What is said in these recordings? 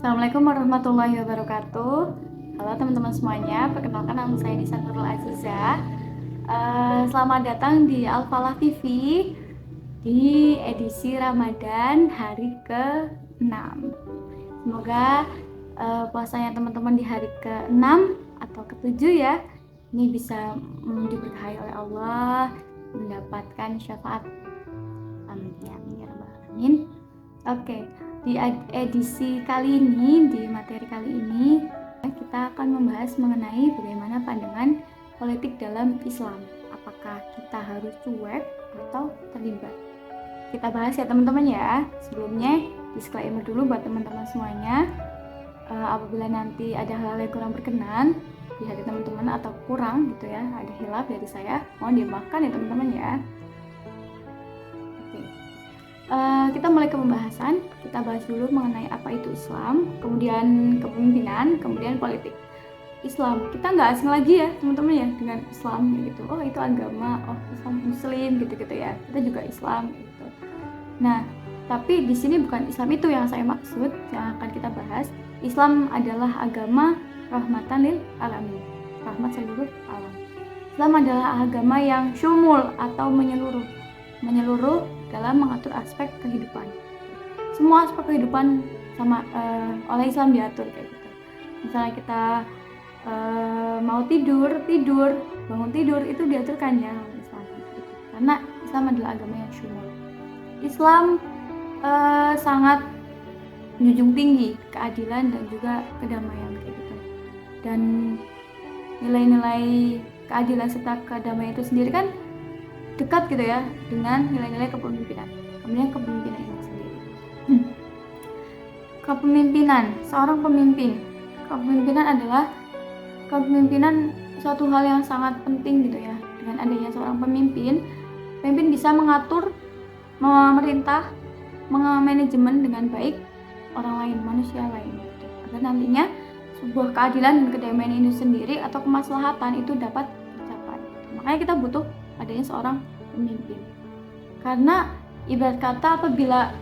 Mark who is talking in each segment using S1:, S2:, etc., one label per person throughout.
S1: Assalamualaikum warahmatullahi wabarakatuh. Halo teman-teman semuanya, perkenalkan nama saya Nisa Nurul Aziza. Selamat datang di Al-Falah TV di edisi Ramadan hari ke-6. Semoga puasanya teman-teman di hari ke-6 atau ke-7 ya, ini bisa diberkahi oleh Allah, mendapatkan syafaat. Amin ya rabbal alamin. Oke, di edisi kali ini, di materi kali ini, kita akan membahas mengenai bagaimana pandangan politik dalam Islam. Apakah kita harus cuek atau terlibat? Kita bahas ya teman-teman ya. Sebelumnya, disclaimer dulu buat teman-teman semuanya. Apabila nanti ada hal-hal yang kurang berkenan di hati teman-teman atau kurang gitu ya, ada hilaf dari saya, mohon dimaafkan ya teman-teman ya. Kita mulai ke pembahasan. Kita bahas dulu mengenai apa itu Islam, kemudian kepemimpinan, kemudian politik. Islam, kita nggak asing lagi ya teman-teman ya dengan Islam gitu. Oh itu agama, oh Islam Muslim gitu-gitu ya. Kita juga Islam gitu. Nah, tapi di sini bukan Islam itu yang saya maksud, yang akan kita bahas. Islam adalah agama rahmatan lil alamin, rahmat seluruh alam. Islam adalah agama yang syumul atau menyeluruh dalam mengatur aspek kehidupan. Semua aspek kehidupan sama oleh Islam diatur kayak gitu. Misalnya kita mau tidur, bangun tidur itu diaturkan ya oleh Islam. Karena Islam adalah agama yang syumul. Islam sangat menjunjung tinggi keadilan dan juga kedamaian kayak gitu. Dan nilai-nilai keadilan serta kedamaian itu sendiri kan dekat gitu ya dengan nilai-nilai kepemimpinan. Kemudian kepemimpinan ini sendiri. Kepemimpinan, seorang pemimpin. Kepemimpinan suatu hal yang sangat penting gitu ya. Dengan adanya seorang pemimpin bisa mengatur, memerintah, manajemen dengan baik orang lain, manusia lain gitu. Agar nantinya sebuah keadilan dan kedamaian itu sendiri atau kemaslahatan itu dapat tercapai. Makanya kita butuh adanya seorang pemimpin. Karena ibarat kata apabila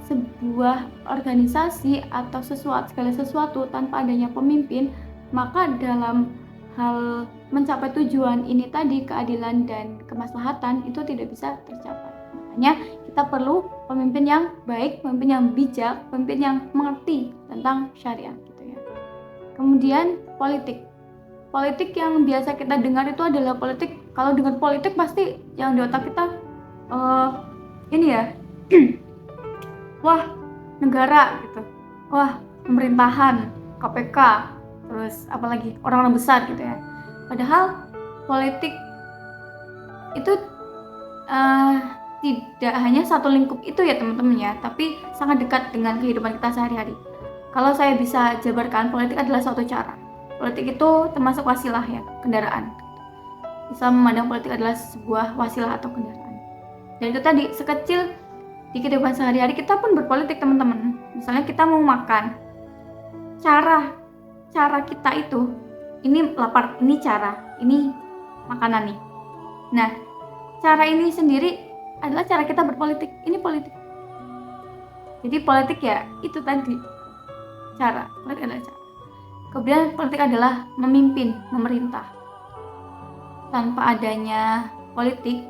S1: sebuah organisasi atau segala sesuatu tanpa adanya pemimpin, maka dalam hal mencapai tujuan ini tadi, keadilan dan kemaslahatan itu tidak bisa tercapai. Makanya kita perlu pemimpin yang baik, pemimpin yang bijak, pemimpin yang mengerti tentang syariat gitu ya. Kemudian politik yang biasa kita dengar itu adalah politik. Kalau dengar politik pasti yang di otak kita ini ya wah negara gitu, wah pemerintahan, KPK, terus apalagi orang-orang besar gitu ya. Padahal politik itu tidak hanya satu lingkup itu ya teman-teman ya, tapi sangat dekat dengan kehidupan kita sehari-hari. Kalau saya bisa jabarkan, politik adalah suatu cara. Politik itu termasuk wasilah ya, kendaraan. Islam memandang politik adalah sebuah wasilah atau kendaraan. Dan itu tadi, sekecil di kehidupan sehari-hari kita pun berpolitik teman-teman. Misalnya kita mau makan, cara kita itu, ini lapar, ini cara, ini makanan nih. Nah, cara ini sendiri adalah cara kita berpolitik. Ini politik. Jadi politik ya itu tadi, cara. Politik adalah cara. Kemudian politik adalah memimpin, memerintah. Tanpa adanya politik,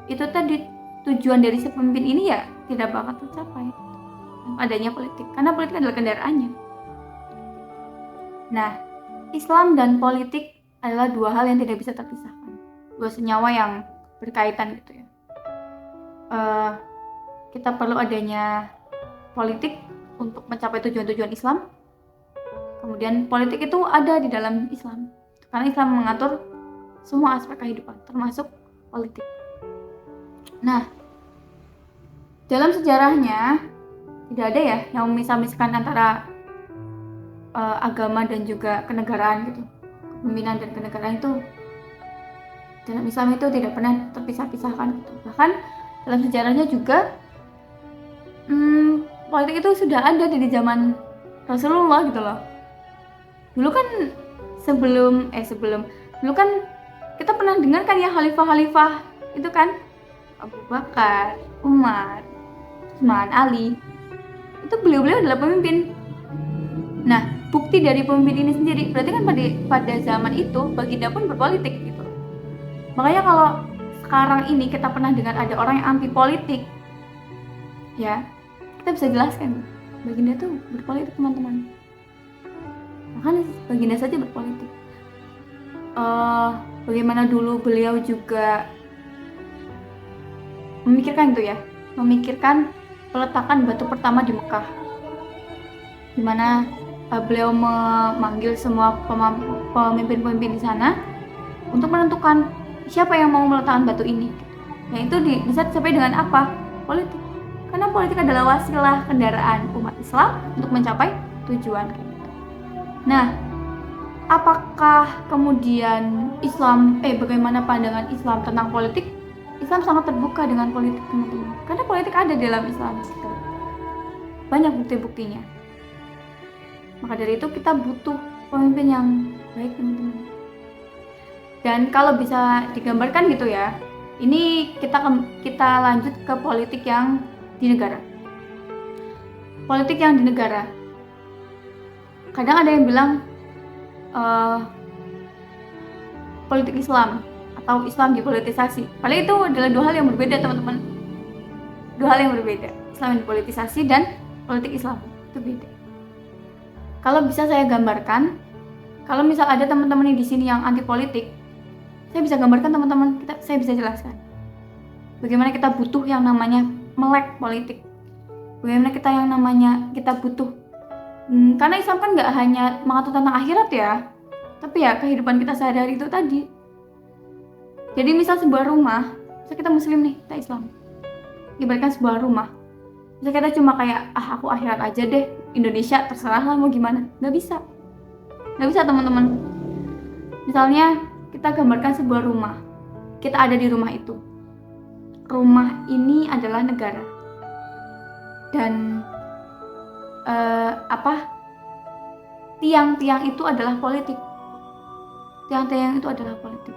S1: itu tadi tujuan dari si pemimpin ini ya tidak bakal tercapai. Tanpa adanya politik, karena politik adalah kendaraannya. Nah, Islam dan politik adalah dua hal yang tidak bisa terpisahkan. Dua senyawa yang berkaitan gitu ya. Kita perlu adanya politik untuk mencapai tujuan-tujuan Islam. Kemudian politik itu ada di dalam Islam, karena Islam mengatur semua aspek kehidupan, termasuk politik. Nah, dalam sejarahnya tidak ada ya yang memisah-misahkan antara agama dan juga kenegaraan gitu. Kepemimpinan dan kenegaraan itu dalam Islam itu tidak pernah terpisah-pisahkan gitu. Bahkan dalam sejarahnya juga politik itu sudah ada di zaman Rasulullah gitu loh. Dulu kan sebelum dulu kan kita pernah dengar kan ya khalifah-khalifah itu kan Abu Bakar, Umar, Utsman, Ali. Itu beliau-beliau adalah pemimpin. Nah, bukti dari pemimpin ini sendiri berarti kan pada zaman itu baginda pun berpolitik gitu. Makanya kalau sekarang ini kita pernah dengar ada orang yang anti politik, ya kita bisa jelaskan baginda tuh berpolitik, teman-teman. Makanya baginda saja berpolitik. Bagaimana dulu beliau juga memikirkan itu ya, memikirkan peletakan batu pertama di Mekah, dimana beliau memanggil semua pemimpin-pemimpin di sana untuk menentukan siapa yang mau meletakkan batu ini. Nah itu bisa dicapai dengan apa? Politik. Karena politik adalah wasilah kendaraan umat Islam untuk mencapai tujuan. Nah, apakah kemudian bagaimana pandangan Islam tentang politik? Islam sangat terbuka dengan politik, teman-teman. Karena politik ada di dalam Islam. Banyak bukti-buktinya. Maka dari itu kita butuh pemimpin yang baik, teman-teman. Dan kalau bisa digambarkan gitu ya, ini kita lanjut ke politik yang di negara. Politik yang di negara. Kadang ada yang bilang politik Islam atau Islam dipolitisasi. Padahal itu adalah dua hal yang berbeda, teman-teman. Dua hal yang berbeda. Islam dipolitisasi dan politik Islam itu beda. Kalau bisa saya gambarkan, kalau misal ada teman-teman di sini yang anti politik, saya bisa gambarkan, teman-teman, saya bisa jelaskan bagaimana kita butuh yang namanya melek politik, bagaimana kita butuh karena Islam kan nggak hanya mengatur tentang akhirat ya, tapi ya kehidupan kita sehari-hari itu tadi. Jadi misal sebuah rumah, misal kita muslim nih, kita Islam, ibaratkan sebuah rumah, misal kita cuma kayak aku akhirat aja deh, Indonesia terserah lah mau gimana, nggak bisa teman-teman. Misalnya kita gambarkan sebuah rumah, kita ada di rumah itu, rumah ini adalah negara, dan tiang-tiang itu adalah politik. Tiang-tiang itu adalah politik.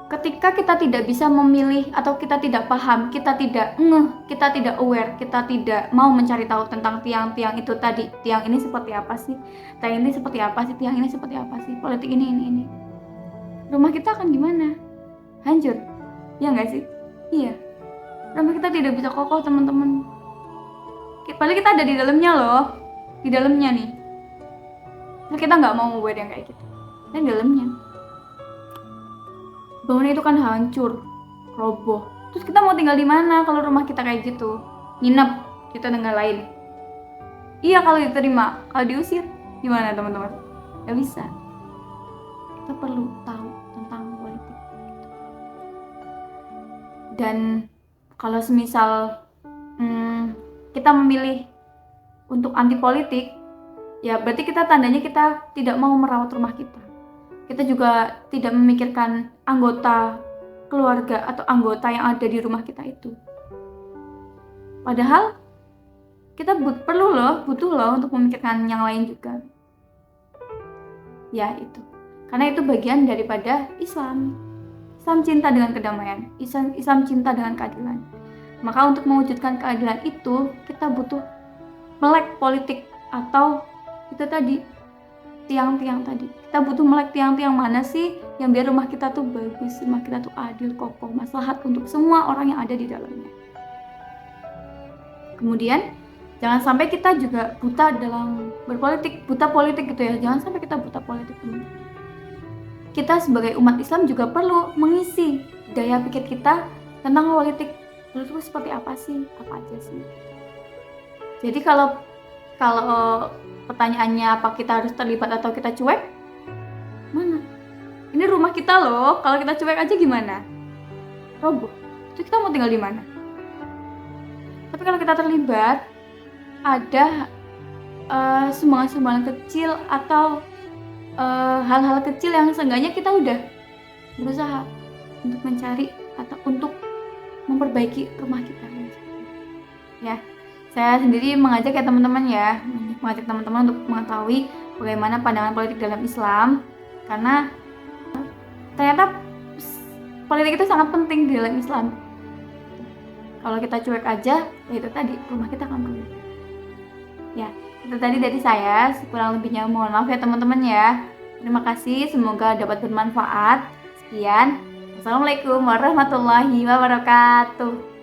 S1: Ketika kita tidak bisa memilih atau kita tidak paham, kita tidak aware, kita tidak mau mencari tahu tentang tiang-tiang itu tadi. Tiang ini seperti apa sih? Tiang ini seperti apa sih? Tiang ini seperti apa sih? Politik ini. Rumah kita akan gimana? Hancur. Ya nggak sih? Iya. Rumah kita tidak bisa kokoh, teman-teman. Padahal kita ada di dalamnya loh. Di dalamnya nih. Nah, kita nggak mau membuat yang kayak gitu. Dan di dalamnya. Bangunan itu kan hancur, roboh. Terus kita mau tinggal di mana kalau rumah kita kayak gitu? Nginep di tetangga lain. Iya kalau diterima, kalau diusir gimana, teman-teman? Gak bisa. Kita perlu tahu tentang politik. Dan kalau semisal kita memilih untuk anti politik, ya berarti tandanya kita tidak mau merawat rumah kita. Kita juga tidak memikirkan anggota keluarga atau anggota yang ada di rumah kita itu. Padahal kita butuh loh untuk memikirkan yang lain juga. Ya itu. Karena itu bagian daripada Islam. Islam cinta dengan kedamaian. Islam cinta dengan keadilan. Maka untuk mewujudkan keadilan itu kita butuh melek politik atau itu tadi tiang-tiang tadi. Kita butuh melek tiang-tiang mana sih yang biar rumah kita tuh bagus, rumah kita tuh adil, kokoh, maslahat untuk semua orang yang ada di dalamnya. Kemudian jangan sampai kita juga buta dalam berpolitik, buta politik gitu ya. Jangan sampai kita buta politik, teman. Kita sebagai umat Islam juga perlu mengisi daya pikir kita tentang politik. Lalu seperti apa sih? Apa aja sih? Jadi kalau pertanyaannya apa kita harus terlibat atau kita cuek? Mana? Ini rumah kita loh. Kalau kita cuek aja gimana? Roboh. Itu kita mau tinggal di mana? Tapi kalau kita terlibat, ada sumbangan-sumbangan kecil atau hal-hal kecil yang seenggaknya kita udah berusaha untuk mencari atau untuk memperbaiki rumah kita. Ya, saya sendiri mengajak teman-teman untuk mengetahui bagaimana pandangan politik dalam Islam, karena ternyata politik itu sangat penting di dalam Islam. Kalau kita cuek aja, ya itu tadi rumah kita akan rubuh. Ya, Itu tadi dari saya, kurang lebihnya mohon maaf ya teman-teman ya. Terima kasih, semoga dapat bermanfaat. Sekian, Assalamualaikum warahmatullahi wabarakatuh.